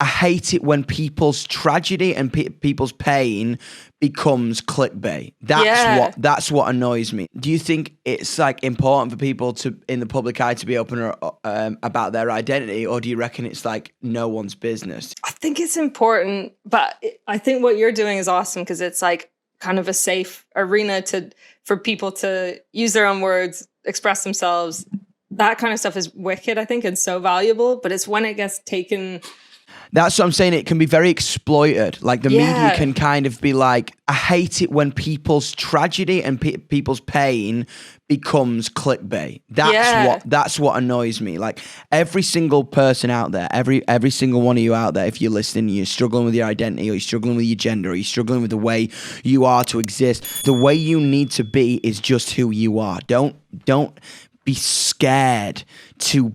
I hate it when people's tragedy and people's pain becomes clickbait. That's what annoys me. Do you think it's like important for people to, in the public eye, to be open about their identity, or do you reckon it's like no one's business? I think it's important, but I think what you're doing is awesome because it's like kind of a safe arena for people to use their own words, express themselves. That kind of stuff is wicked, I think, and so valuable. But it's when it gets taken. That's what I'm saying. It can be very exploited. Like the media can kind of be like, I hate it when people's tragedy and people's pain becomes clickbait. That's what annoys me. Like every single person out there, every single one of you out there, if you're listening, you're struggling with your identity, or you're struggling with your gender, or you're struggling with the way you are to exist. The way you need to be is just who you are. Don't be scared to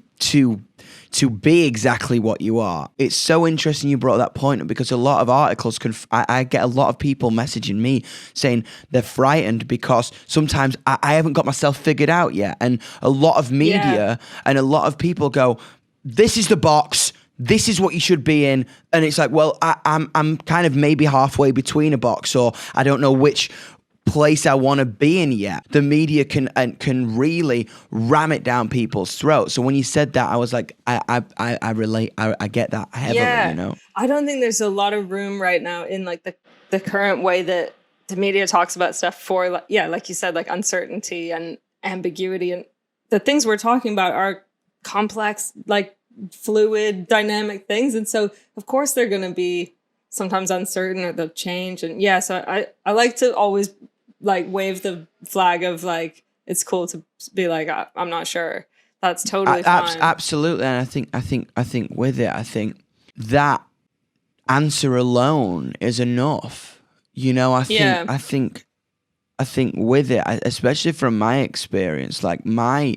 be exactly what you are. It's so interesting you brought that point up, because a lot of articles I get a lot of people messaging me saying they're frightened because sometimes I haven't got myself figured out yet. And a lot of media and a lot of people go, this is the box, this is what you should be in. And it's like, well, I'm kind of maybe halfway between a box, or I don't know which place I want to be in yet. The media can really ram it down people's throats. So when you said that, I was like, I relate. I get that heavily, you know? I don't think there's a lot of room right now in like the current way that the media talks about stuff for, like you said, like uncertainty and ambiguity. And the things we're talking about are complex, like fluid, dynamic things. And so of course they're going to be sometimes uncertain, or they'll change. And so I like to always like wave the flag of like, it's cool to be like, I'm not sure. That's totally fine. Absolutely. And I think with it, I think that answer alone is enough. You know, I think with it, especially from my experience, like my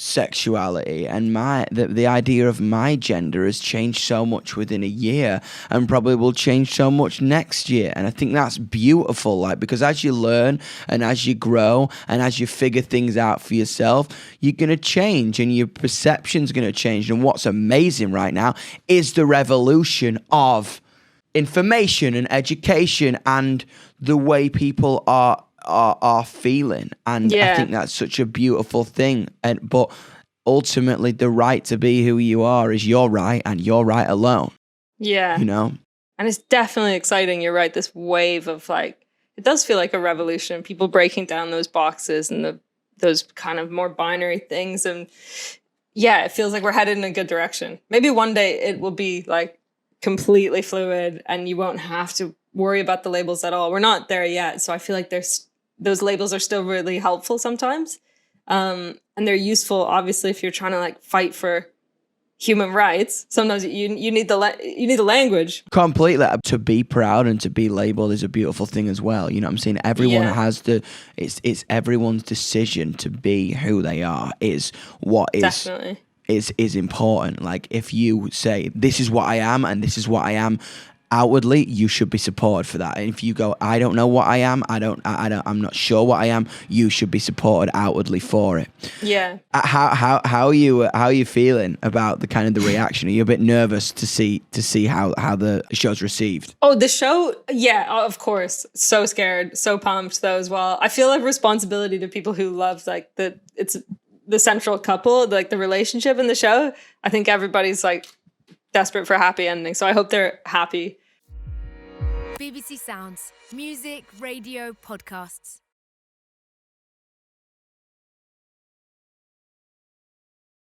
sexuality and the idea of my gender has changed so much within a year, and probably will change so much next year. And I think that's beautiful, like, because as you learn and as you grow and as you figure things out for yourself, you're going to change and your perception's going to change. And what's amazing right now is the revolution of information and education and the way people are feeling, and I think that's such a beautiful thing. But ultimately, the right to be who you are is your right, and your right alone. Yeah, you know. And it's definitely exciting. You're right. This wave of like, it does feel like a revolution. People breaking down those boxes and those kind of more binary things, and it feels like we're headed in a good direction. Maybe one day it will be like completely fluid, and you won't have to worry about the labels at all. We're not there yet, so I feel like those labels are still really helpful sometimes. And they're useful, obviously, if you're trying to like fight for human rights. Sometimes you need the language. Completely. To be proud and to be labeled is a beautiful thing as well. You know what I'm saying? Everyone has it's everyone's decision to be who they are is what is definitely is important. Like if you say, this is what I am and this is what I am, outwardly, you should be supported for that. And if you go, I don't know what I am, I'm not sure what I am, you should be supported outwardly for it. Yeah. How are you feeling about the kind of the reaction? Are you a bit nervous to see how the show's received? Oh, the show? Yeah, of course. So scared, so pumped though as well. I feel like responsibility to people who love like it's the central couple, like the relationship in the show. I think everybody's like desperate for a happy ending, so I hope they're happy. BBC Sounds, music, radio, podcasts.